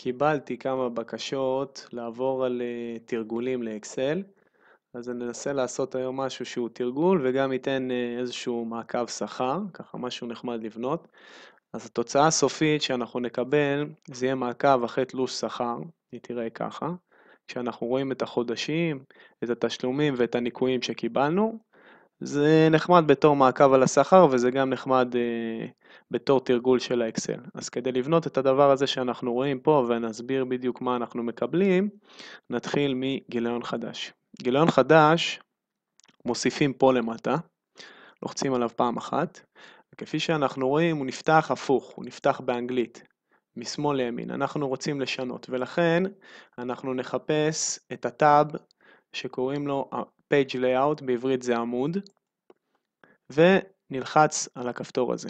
קיבלתי כמה בקשות לעבור על תרגולים לאקסל, אז אני אנסה לעשות היום משהו שהוא תרגול וגם ייתן איזשהו מעקב שכר, ככה משהו נחמד לבנות. אז התוצאה הסופית שאנחנו נקבל זה יהיה מעקב אחרי תלוש שכר, היא תראה ככה, כשאנחנו רואים את החודשים, את התשלומים ואת הניכויים שקיבלנו, זה נחמד בתור מעקב על השכר וזה גם נחמד בתור תרגול של האקסל. אז כדי לבנות את הדבר הזה שאנחנו רואים פה ונסביר בדיוק מה אנחנו מקבלים, נתחיל מגיליון חדש. גיליון חדש מוסיפים פה למטה, לוחצים עליו פעם אחת, וכפי שאנחנו רואים הוא נפתח הפוך, הוא נפתח באנגלית, משמאל לימין. אנחנו רוצים לשנות ולכן אנחנו נחפש את הטאב שקוראים לו Page Layout, בעברית זה עמוד, ונלחץ על הכפתור הזה.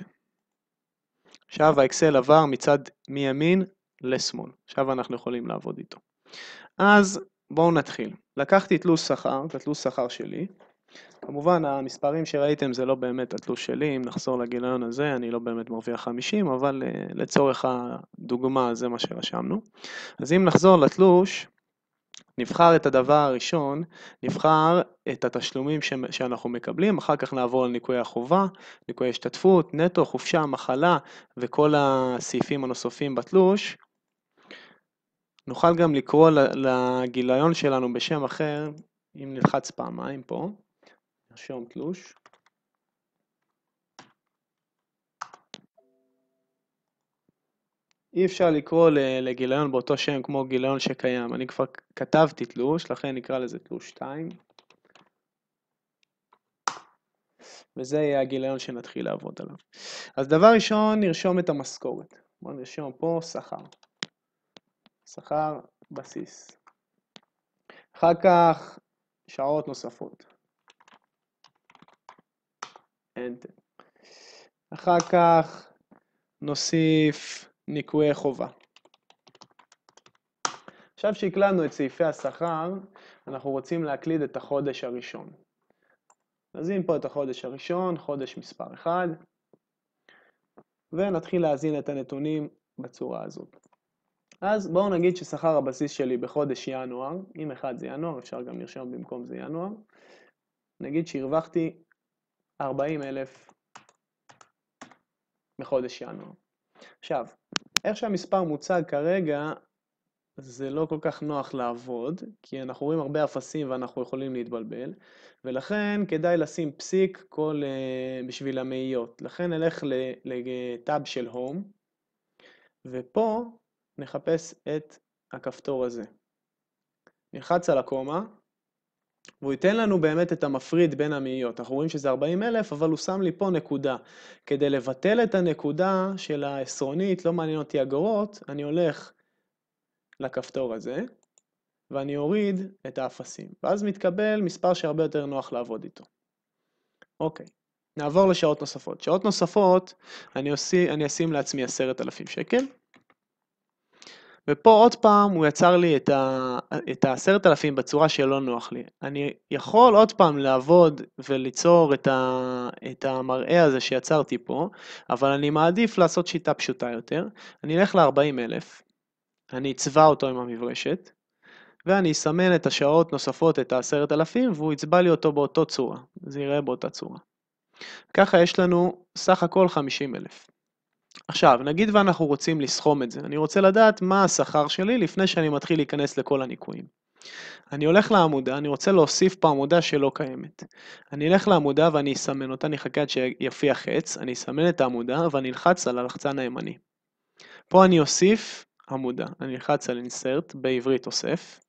עכשיו האקסל עבר מצד מימין לשמאל. עכשיו אנחנו יכולים לעבוד איתו. אז בואו נתחיל. לקחתי תלוש שכר, את התלוש שכר שלי. כמובן המספרים שראיתם זה לא באמת התלוש שלי, אם נחזור לגיליון הזה אני לא באמת מרוויח 50, אבל לצורך הדוגמה זה מה שרשמנו. אז אם נחזור לתלוש, נבחר את הדבר הראשון, נבחר את התשלומים שאנחנו מקבלים, אחר כך נעבור על ניקוי החובה, ניקוי השתתפות, נטו, חופשה, מחלה וכל הסעיפים הנוספים בתלוש. נוכל גם לקרוא לגיליון שלנו בשם אחר, אם נלחץ פעמיים פה, נרשום תלוש. אי אפשר לקרוא לגיליון באותו שם כמו גיליון שקיים. אני כבר כתבתי תלוש, לכן נקרא לזה תלוש 2. וזה יהיה הגיליון שנתחיל לעבוד עליו. אז דבר ראשון נרשום את המשכורת. בואו נרשום פה שכר. שכר בסיס. אחר כך שעות נוספות. Enter. אחר כך נוסיף ניקויי חובה. עכשיו שהקלדנו את סעיפי השכר, אנחנו רוצים להקליד את החודש הראשון. נזין פה את החודש הראשון, חודש מספר 1, ונתחיל להזין את הנתונים בצורה הזאת. אז בואו נגיד ששכר הבסיס שלי בחודש ינואר, אם 1 זה ינואר, אפשר גם לרשום במקום זה ינואר, נגיד שהרווחתי 40,000 בחודש ינואר. עכשיו, איך שהמספר מוצג כרגע, זה לא כל כך נוח לעבוד, כי אנחנו רואים הרבה אפסים ואנחנו יכולים להתבלבל, ולכן כדאי לשים פסיק בשביל המאיות. לכן נלך לטאב של Home, ופה נחפש את הכפתור הזה. נלחץ על הקומה, והוא ייתן לנו באמת את המפריד בין המאיות. אנחנו רואים שזה 40,000, אבל הוא שם לי פה נקודה. כדי לבטל את הנקודה של העשרונית, לא מעניין אותי אגורות, אני הולך לכפתור הזה, ואני אוריד את האפסים. ואז מתקבל מספר שהרבה יותר נוח לעבוד איתו. אוקיי, נעבור לשעות נוספות. שעות נוספות, אני אשים לעצמי 10,000 שקל. ופה עוד פעם הוא יצר לי את ה10,000 בצורה שלא נוח לי. אני יכול עוד פעם לעבוד וליצור את המראה הזה שיצרתי פה, אבל אני מעדיף לעשות שיטה פשוטה יותר. אני אלך ל40,000, אני אצבע אותו עם המברשת, ואני אסמן את השעות נוספות, את ה10,000, והוא יצבע לי אותו באותו צורה. זה יראה באותה צורה. ככה יש לנו סך הכל 50,000. עכשיו, נגיד ואנחנו רוצים לסכום את זה. אני רוצה לדעת מה השכר שלי לפני שאני מתחיל להיכנס לכל הניקויים. אני הולך לעמודה, אני רוצה להוסיף פה עמודה שלא קיימת. אני אלך לעמודה ואני אסמן אותה, אני אחכה עד שיפיע חץ, אני אסמן את העמודה ואני אלחץ על הלחצן הימני. פה אני אוסיף עמודה, אני אלחץ על Insert, בעברית אוסף,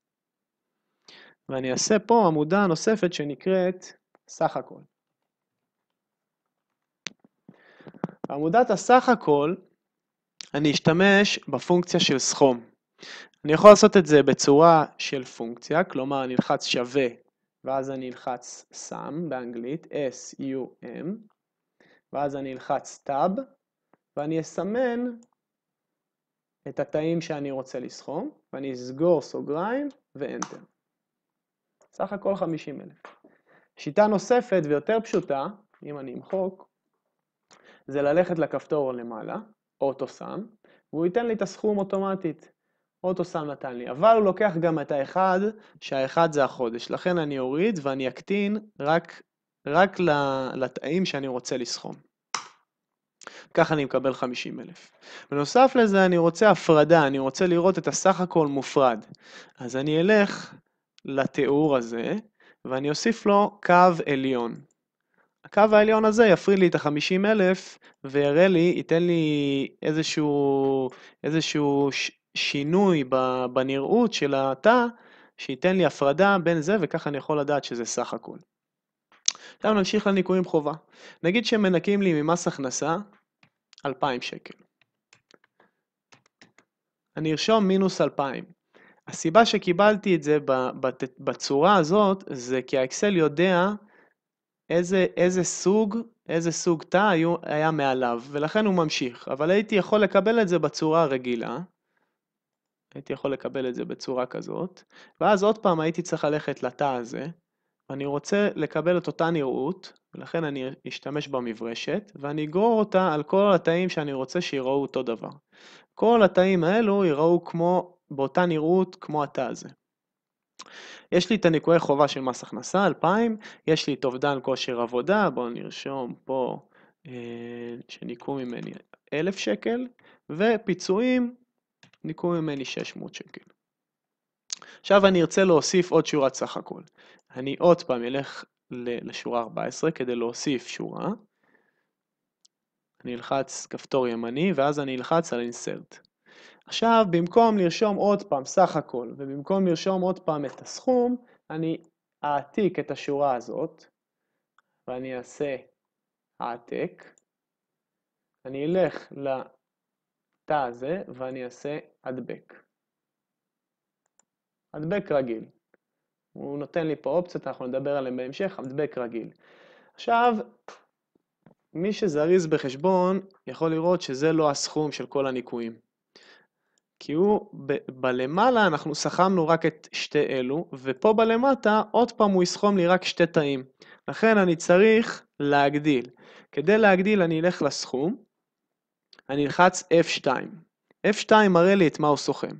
ואני אעשה פה עמודה נוספת שנקראת סך הכל. בעמודת הסך הכל, אני אשתמש בפונקציה של סכום. אני יכול לעשות את זה בצורה של פונקציה, כלומר אני אלחץ שווה, ואז אני אלחץ sum באנגלית, S-U-M, ואז אני אלחץ tab, ואני אסמן את התאים שאני רוצה לסכום, ואני אסגור סוגריים ו-Enter. סך הכל 50,000. שיטה נוספת ויותר פשוטה, אם אני אמחוק, זה ללכת לכפתור למעלה, אוטו סם, והוא ייתן לי את הסכום אוטומטית. אוטוסם נתן לי, אבל הוא לוקח גם את האחד, שהאחד זה החודש, לכן אני אוריד ואני אקטין רק לתאים שאני רוצה לסכום. ככה אני מקבל 50,000. בנוסף לזה אני רוצה הפרדה, אני רוצה לראות את הסך הכל מופרד. אז אני אלך לתיאור הזה, ואני אוסיף לו קו עליון. הקו העליון הזה יפריד לי את ה-50,000, ויראה לי, ייתן לי איזשהו שינוי בנראות של התא, שייתן לי הפרדה בין זה, וככה אני יכול לדעת שזה סך הכל. עכשיו נמשיך לניקויים חובה. נגיד שמנקים לי ממס הכנסה 2,000 שקל. אני ארשום מינוס 2,000. הסיבה שקיבלתי את זה בצורה הזאת, זה כי האקסל יודע איזה סוג תא היה מעליו, ולכן הוא ממשיך. אבל הייתי יכול לקבל את זה בצורה רגילה. הייתי יכול לקבל את זה בצורה כזאת, ואז עוד פעם הייתי צריך ללכת לתא הזה, ואני רוצה לקבל את אותה נראות, ולכן אני אשתמש במברשת, ואני אגרור אותה על כל התאים שאני רוצה שיראו אותו דבר. כל התאים האלו יראו באותה נראות כמו התא הזה. יש לי את הניקויי חובה של מס הכנסה, 2,000, יש לי את אובדן כושר עבודה, בואו נרשום פה שניקו ממני 1,000 שקל, ופיצויים ניקו ממני 600 שקל. עכשיו אני ארצה להוסיף עוד שורת סך הכל. אני עוד פעם אלך לשורה 14 כדי להוסיף שורה. אני אלחץ כפתור ימני ואז אני אלחץ על insert. עכשיו במקום לרשום עוד פעם סך הכל ובמקום לרשום עוד פעם את הסכום, אני אעתיק את השורה הזאת ואני אעשה העתק. אני אלך לתא הזה ואני אעשה הדבק. הדבק רגיל. הוא נותן לי פה אופציות, אנחנו נדבר עליהם בהמשך, הדבק רגיל. עכשיו, מי שזריז בחשבון יכול לראות שזה לא הסכום של כל הניקויים. כי הוא, בלמעלה אנחנו סכמנו רק את שתי אלו, ופה בלמטה עוד פעם הוא יסכום לי רק שתי תאים. לכן אני צריך להגדיל. כדי להגדיל אני אלך לסכום, אני אלחץ F2. F2 מראה לי את מה הוא סוכם.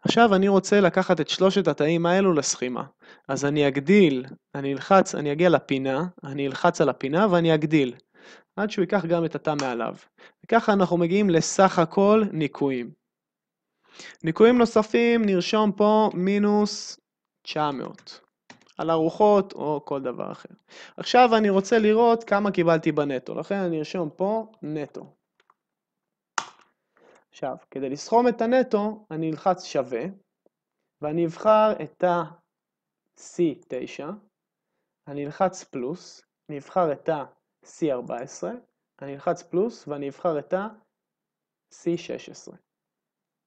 עכשיו אני רוצה לקחת את שלושת התאים האלו לסכימה. אז אני אגדיל, אני אגיע לפינה, אני אלחץ על הפינה ואני אגדיל. עד שהוא ייקח גם את התא מעליו. וככה אנחנו מגיעים לסך הכל ניקויים. ניקויים נוספים נרשום פה מינוס 900. על ארוחות או כל דבר אחר. עכשיו אני רוצה לראות כמה קיבלתי בנטו. לכן אני ארשום פה נטו. עכשיו, כדי לסכום את הנטו, אני אלחץ שווה, ואני אבחר את ה-C9, אני אלחץ פלוס, אני אבחר את ה-C14, אני אלחץ פלוס, ואני אבחר את ה-C16,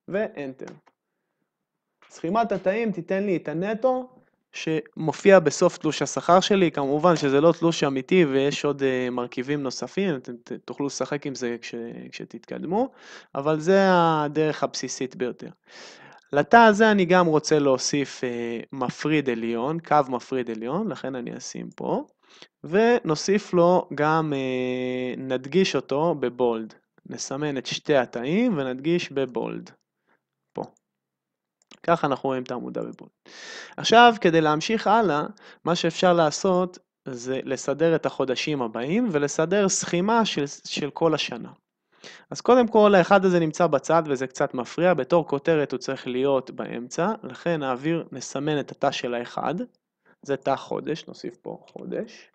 ו-Enter. סכימת התאים תיתן לי את הנטו, שמופיע בסוף תלוש השכר שלי, כמובן שזה לא תלוש אמיתי ויש עוד מרכיבים נוספים, אתם תוכלו לשחק עם זה כשתתקדמו, אבל זה הדרך הבסיסית ביותר. לתא הזה אני גם רוצה להוסיף מפריד עליון, קו מפריד עליון, לכן אני אשים פה, ונוסיף לו גם, נדגיש אותו בבולד, נסמן את שתי התאים ונדגיש בבולד. ככה אנחנו רואים את העמודה בבולד. עכשיו, כדי להמשיך הלאה, מה שאפשר לעשות זה לסדר את החודשים הבאים ולסדר סכימה של כל השנה. אז קודם כל, האחד הזה נמצא בצד וזה קצת מפריע, בתור כותרת הוא צריך להיות באמצע, לכן נסמן את התא של האחד, זה תא חודש, נוסיף פה חודש,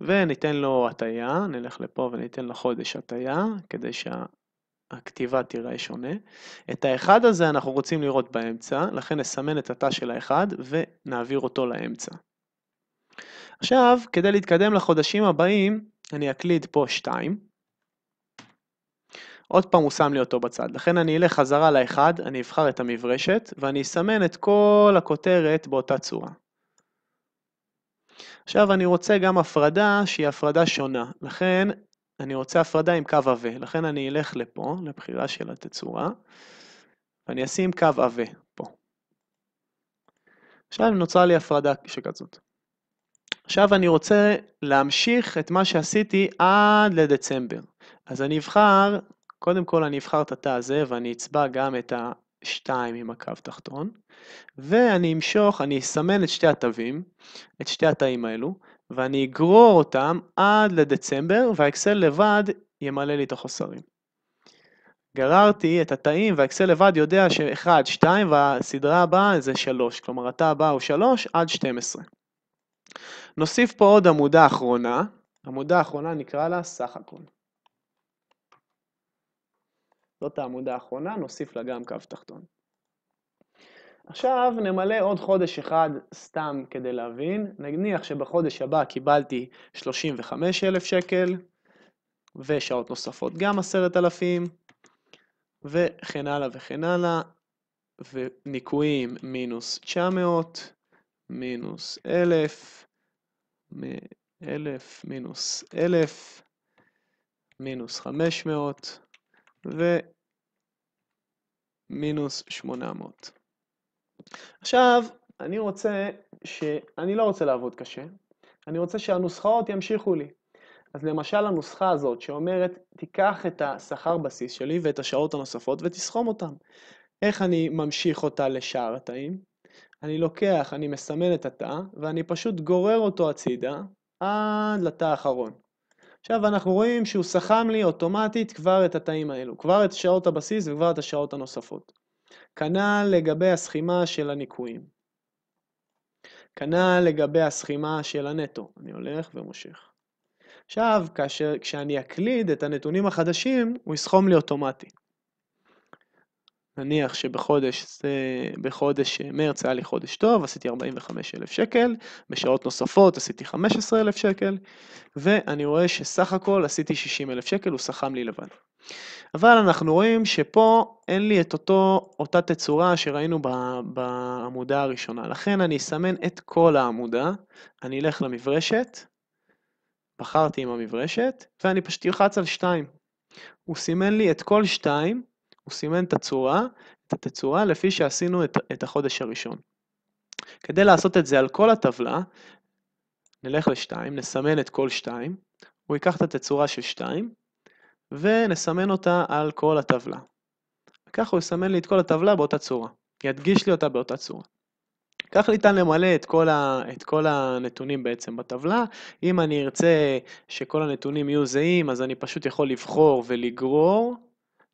וניתן לו הטיה, נלך לפה וניתן לחודש הטיה, כדי הכתיבה תראה שונה. את האחד הזה אנחנו רוצים לראות באמצע, לכן נסמן את התא של האחד ונעביר אותו לאמצע. עכשיו, כדי להתקדם לחודשים הבאים, אני אקליד פה 2. עוד פעם הוא שם לי אותו בצד, לכן אני אלך חזרה לאחד, אני אבחר את המברשת, ואני אסמן את כל הכותרת באותה צורה. עכשיו אני רוצה גם הפרדה שהיא הפרדה שונה, לכן אני רוצה הפרדה עם קו עבה, לכן אני אלך לפה, לבחירה של התצורה, ואני אשים קו עבה פה. עכשיו נוצרה לי הפרדה שכזאת. עכשיו אני רוצה להמשיך את מה שעשיתי עד לדצמבר. אז אני אבחר קודם כל אני אבחר את התא הזה ואני אצבע גם את ה-2 עם הקו תחתון, ואני אמשוך, אני אסמן את שתי התווים, את שתי התאים האלו, ואני אגרור אותם עד לדצמבר, והאקסל לבד ימלא לי את החוסרים. גררתי את התאים, והאקסל לבד יודע ש1, 2, והסדרה הבאה זה 3, כלומר התא הבא הוא 3 עד 12. נוסיף פה עוד עמודה אחרונה, עמודה האחרונה נקרא לה סך הכל. זאת העמודה האחרונה, נוסיף לה גם קו תחתון. עכשיו נמלא עוד חודש אחד סתם כדי להבין, נניח שבחודש הבא קיבלתי 35,000 שקל, ושעות נוספות גם 10,000, וכן הלאה וכן הלאה, וניקויים מינוס 900, מינוס 1,000, 1,000 מינוס 1,000, מינוס 500, ומינוס 800. עכשיו, אני לא רוצה לעבוד קשה, אני רוצה שהנוסחאות ימשיכו לי. אז למשל הנוסחה הזאת שאומרת, תיקח את השכר בסיס שלי ואת השעות הנוספות ותסכום אותם. איך אני ממשיך אותה לשאר התאים? אני לוקח, אני מסמן את התא, ואני פשוט גורר אותו הצידה עד לתא האחרון. עכשיו אנחנו רואים שהוא סכם לי אוטומטית כבר את התאים האלו, כבר את שעות הבסיס וכבר את השעות הנוספות. כנ"ל לגבי הסכימה של הניקויים. כנ"ל לגבי הסכימה של הנטו. אני הולך ומושך. עכשיו, כשאני אקליד את הנתונים החדשים, הוא יסכום לי אוטומטי. נניח שבחודש מרץ היה לי חודש טוב, עשיתי 45,000 שקל, בשעות נוספות עשיתי 15,000 שקל, ואני רואה שסך הכל עשיתי 60,000 שקל, הוא סכם לי לבד. אבל אנחנו רואים שפה אין לי את אותה תצורה שראינו בעמודה הראשונה. לכן אני אסמן את כל העמודה, אני אלך למברשת, בחרתי עם המברשת, ואני פשוט ילחץ על 2. הוא סימן לי את כל 2, הוא סימן את התצורה לפי שעשינו את החודש הראשון. כדי לעשות את זה על כל הטבלה, נלך ל2, נסמן את כל 2, הוא ייקח את התצורה של 2, ונסמן אותה על כל הטבלה. וכך הוא יסמן לי את כל הטבלה באותה צורה, ידגיש לי אותה באותה צורה. כך ניתן למלא את כל הנתונים בעצם בטבלה. אם אני ארצה שכל הנתונים יהיו זהים, אז אני פשוט יכול לבחור ולגרור.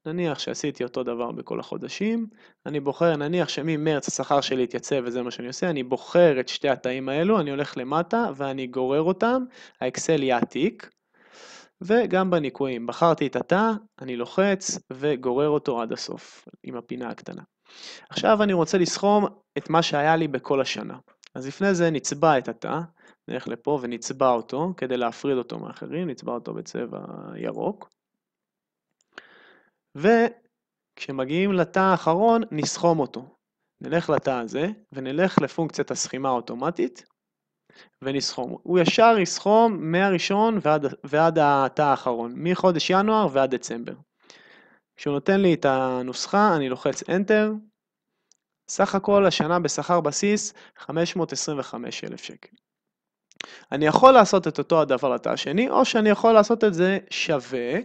נניח שעשיתי אותו דבר בכל החודשים. אני בוחר, נניח שממרץ השכר שלי יתייצב וזה מה שאני עושה, אני בוחר את שתי התאים האלו, אני הולך למטה ואני גורר אותם, האקסל יעתיק. וגם בניקויים, בחרתי את התא, אני לוחץ וגורר אותו עד הסוף עם הפינה הקטנה. עכשיו אני רוצה לסכום את מה שהיה לי בכל השנה. אז לפני זה נצבע את התא, נלך לפה ונצבע אותו כדי להפריד אותו מאחרים, נצבע אותו בצבע ירוק. וכשמגיעים לתא האחרון נסכום אותו. נלך לתא הזה ונלך לפונקציית הסכימה האוטומטית ונסכום. הוא ישר יסכום מהראשון ועד התא האחרון, מחודש ינואר ועד דצמבר. כשהוא נותן לי את הנוסחה אני לוחץ Enter. סך הכל השנה בשכר בסיס 525,000 שקל. אני יכול לעשות את אותו הדבר לתא השני, או שאני יכול לעשות את זה שווה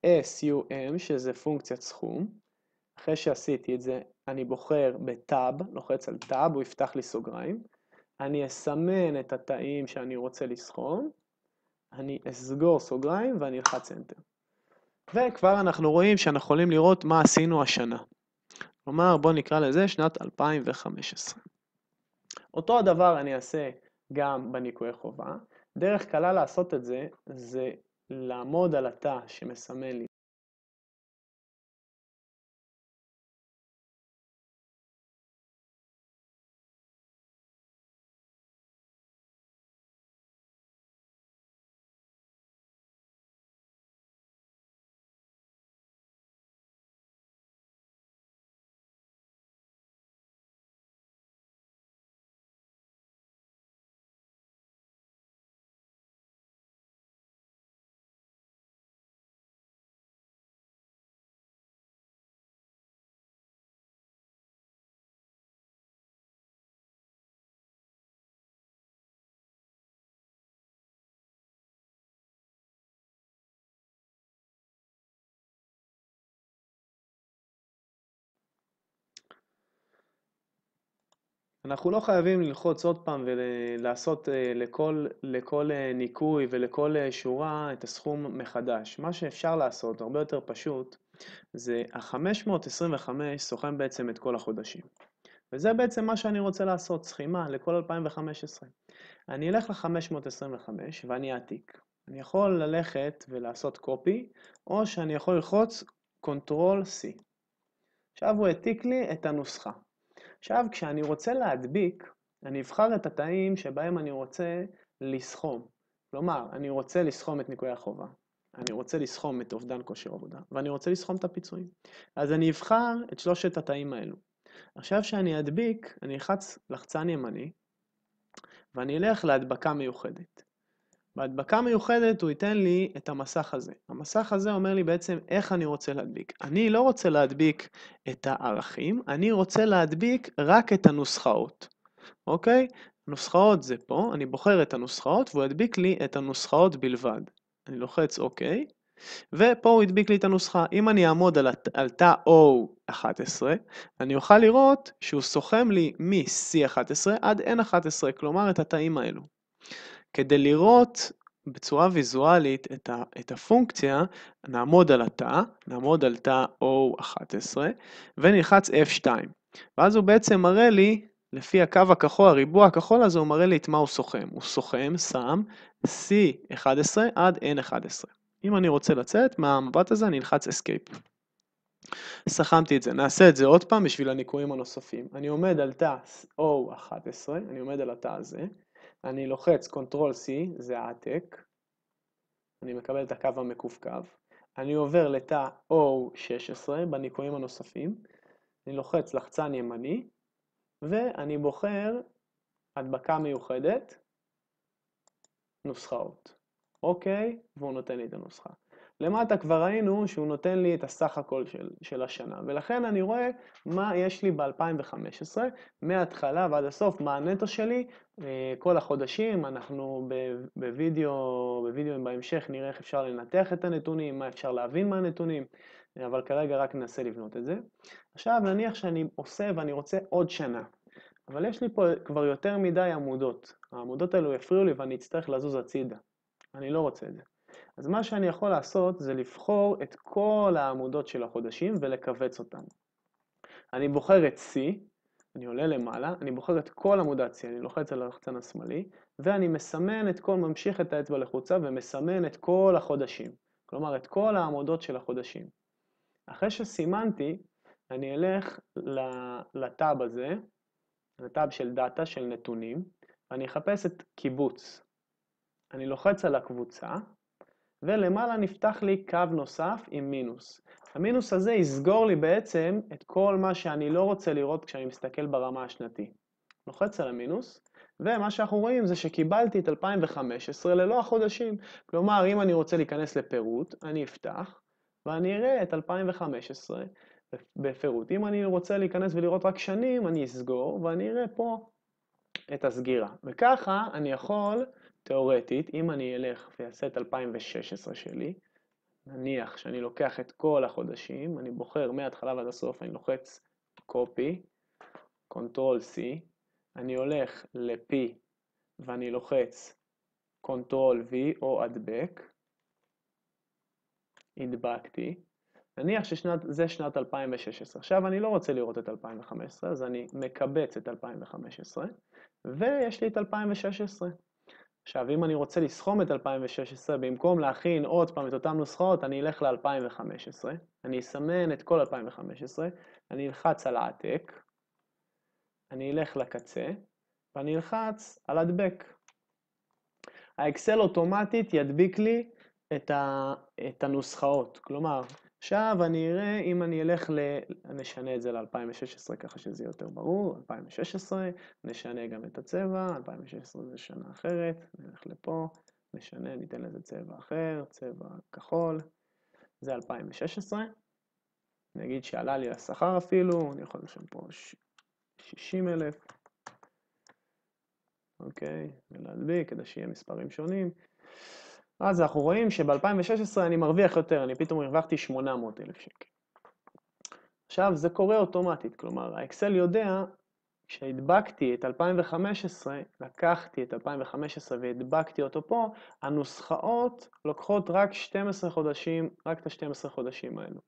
SUM, שזה פונקציית סכום. אחרי שעשיתי את זה, אני בוחר בטאב, לוחץ על טאב, הוא יפתח לי סוגריים. אני אסמן את התאים שאני רוצה לסכום, אני אסגור סוגריים ואני אלחץ Enter. וכבר אנחנו רואים שאנחנו יכולים לראות מה עשינו השנה. כלומר, בואו נקרא לזה שנת 2015. אותו הדבר אני אעשה גם בניקוי חובה. דרך קלה לעשות את זה, זה לעמוד על התא שמסמן לי אנחנו לא חייבים ללחוץ עוד פעם ולעשות לכל ניקוי ולכל שורה את הסכום מחדש. מה שאפשר לעשות, הרבה יותר פשוט, זה ה-525 סוכם בעצם את כל החודשים. וזה בעצם מה שאני רוצה לעשות, סכימה לכל 2015. אני אלך ל-525 ואני אעתיק. אני יכול ללכת ולעשות קופי, או שאני יכול ללחוץ Ctrl+C. עכשיו הוא העתיק לי את הנוסחה. עכשיו כשאני רוצה להדביק, אני אבחר את התאים שבהם אני רוצה לסכום. כלומר, אני רוצה לסכום את ניכוי החובה, אני רוצה לסכום את אובדן כושר עבודה, ואני רוצה לסכום את הפיצויים. אז אני אבחר את שלושת התאים האלו. עכשיו שאני אדביק, אני אלחץ לחצן ימני, ואני אלך להדבקה מיוחדת. בהדבקה מיוחדת הוא ייתן לי את המסך הזה. המסך הזה אומר לי בעצם איך אני רוצה להדביק. אני לא רוצה להדביק את הערכים, אני רוצה להדביק רק את הנוסחאות. אוקיי? הנוסחאות זה פה, אני בוחר את הנוסחאות והוא ידביק לי את הנוסחאות בלבד. אני לוחץ אוקיי, ופה הוא ידביק לי את הנוסחה. אם אני אעמוד על תא O11, אני אוכל לראות שהוא סוכם לי מ-C11 עד N11, כלומר את התאים האלו. כדי לראות בצורה ויזואלית את הפונקציה, נעמוד על התא, נעמוד על תא O11, ונלחץ F2. ואז הוא בעצם מראה לי, לפי הקו הכחול, הריבוע הכחול הזה, הוא מראה לי את מה הוא סוכם. הוא סוכם, שם, C11 עד N11. אם אני רוצה לצאת מהמבט הזה, אני אלחץ Escape. סכמתי את זה. נעשה את זה עוד פעם בשביל הניקויים הנוספים. אני עומד על תא O11, אני עומד על התא הזה. אני לוחץ Ctrl+C, זה העתק. אני מקבל את הקו המקווקו. אני עובר לתא O16 בניקויים הנוספים. אני לוחץ לחצן ימני, ואני בוחר הדבקה מיוחדת, נוסחאות. אוקיי, והוא נותן לי את הנוסחה. למטה כבר ראינו שהוא נותן לי את הסך הכל של השנה, ולכן אני רואה מה יש לי ב-2015, מההתחלה ועד הסוף, מה הנטו שלי, כל החודשים. אנחנו בווידאוים בהמשך נראה איך אפשר לנתח את הנתונים, מה אפשר להבין מהנתונים, אבל כרגע רק ננסה לבנות את זה. עכשיו נניח שאני עושה ואני רוצה עוד שנה, אבל יש לי פה כבר יותר מדי עמודות. העמודות האלו יפריעו לי ואני אצטרך לזוז הצידה. אני לא רוצה את זה. אז מה שאני יכול לעשות זה לבחור את כל העמודות של החודשים ולקבץ אותם. אני בוחר את C, אני עולה למעלה, אני בוחר את כל עמודת C, אני לוחץ על הלחצן השמאלי, ואני מסמן את כל, ממשיך את האצבע לחוצה ומסמן את כל החודשים. כלומר, את כל העמודות של החודשים. אחרי שסימנתי, אני אלך לטאב הזה, לטאב של דאטה, של נתונים, ואני אחפש את קיבוץ. אני לוחץ על הקבוצה, ולמעלה נפתח לי קו נוסף עם מינוס. המינוס הזה יסגור לי בעצם את כל מה שאני לא רוצה לראות כשאני מסתכל ברמה השנתית. לוחץ על המינוס, ומה שאנחנו רואים זה שקיבלתי את 2015 ללא החודשים. כלומר, אם אני רוצה להיכנס לפירוט, אני אפתח, ואני אראה את 2015 בפירוט. אם אני רוצה להיכנס ולראות רק שנים, אני אסגור, ואני אראה פה את הסגירה. וככה אני יכול, תיאורטית, אם אני אלך ויעשה את 2016 שלי, נניח שאני לוקח את כל החודשים, אני בוחר מההתחלה ועד הסוף, אני לוחץ copy, Ctrl+C, אני הולך ל-P ואני לוחץ Ctrl+V או הדבק, הדבקתי, נניח שזה שנת 2016. עכשיו אני לא רוצה לראות את 2015, אז אני מקבץ את 2015, ויש לי את 2016. עכשיו, אם אני רוצה לסכום את 2016, במקום להכין עוד פעם את אותן נוסחאות, אני אלך ל-2015, אני אסמן את כל 2015, אני אלחץ על העתק, אני אלך לקצה, ואני אלחץ על הדבק. האקסל אוטומטית ידביק לי את הנוסחאות. כלומר, עכשיו אני אראה אם אני אלך נשנה את זה ל-2016 ככה שזה יותר ברור, 2016, נשנה גם את הצבע, 2016 זה שנה אחרת, נלך לפה, נשנה, ניתן לזה צבע אחר, צבע כחול, זה 2016, נגיד שעלה לי לשכר אפילו, אני יכול לשם פה 60,000, אוקיי, ולהדביק כדי שיהיה מספרים שונים. אז אנחנו רואים שב-2016 אני מרוויח יותר, אני פתאום הרווחתי 800,000 שקל. עכשיו זה קורה אוטומטית, כלומר האקסל יודע כשהדבקתי את 2015, לקחתי את 2015 והדבקתי אותו פה, הנוסחאות לוקחות רק 12 חודשים, רק את ה-12 חודשים האלו.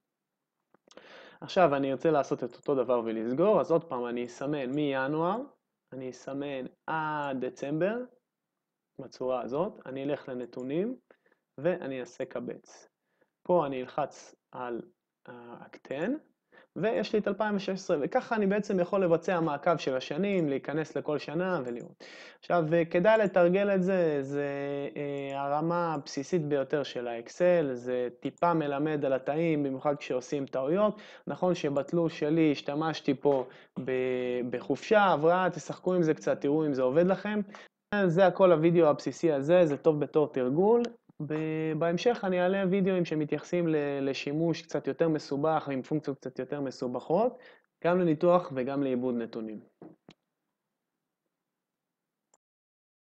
עכשיו אני ארצה לעשות את אותו דבר ולסגור, אז עוד פעם אני אסמן מינואר, אני אסמן עד דצמבר, בצורה הזאת, אני אלך לנתונים ואני אעשה קבץ. פה אני אלחץ על הקטן, ויש לי את 2016, וככה אני בעצם יכול לבצע מעקב של השנים, להיכנס לכל שנה ולראות. עכשיו, כדאי לתרגל את זה, זה הרמה הבסיסית ביותר של האקסל, זה טיפה מלמד על התאים, במיוחד כשעושים טעויות. נכון שבתלוש שלי השתמשתי פה בחופשה, הבראה, תשחקו עם זה קצת, תראו אם זה עובד לכם. זה הכל הוידאו הבסיסי הזה, זה טוב בתור תרגול. בהמשך אני אעלה וידאוים שמתייחסים לשימוש קצת יותר מסובך, עם פונקציות קצת יותר מסובכות, גם לניתוח וגם לעיבוד נתונים.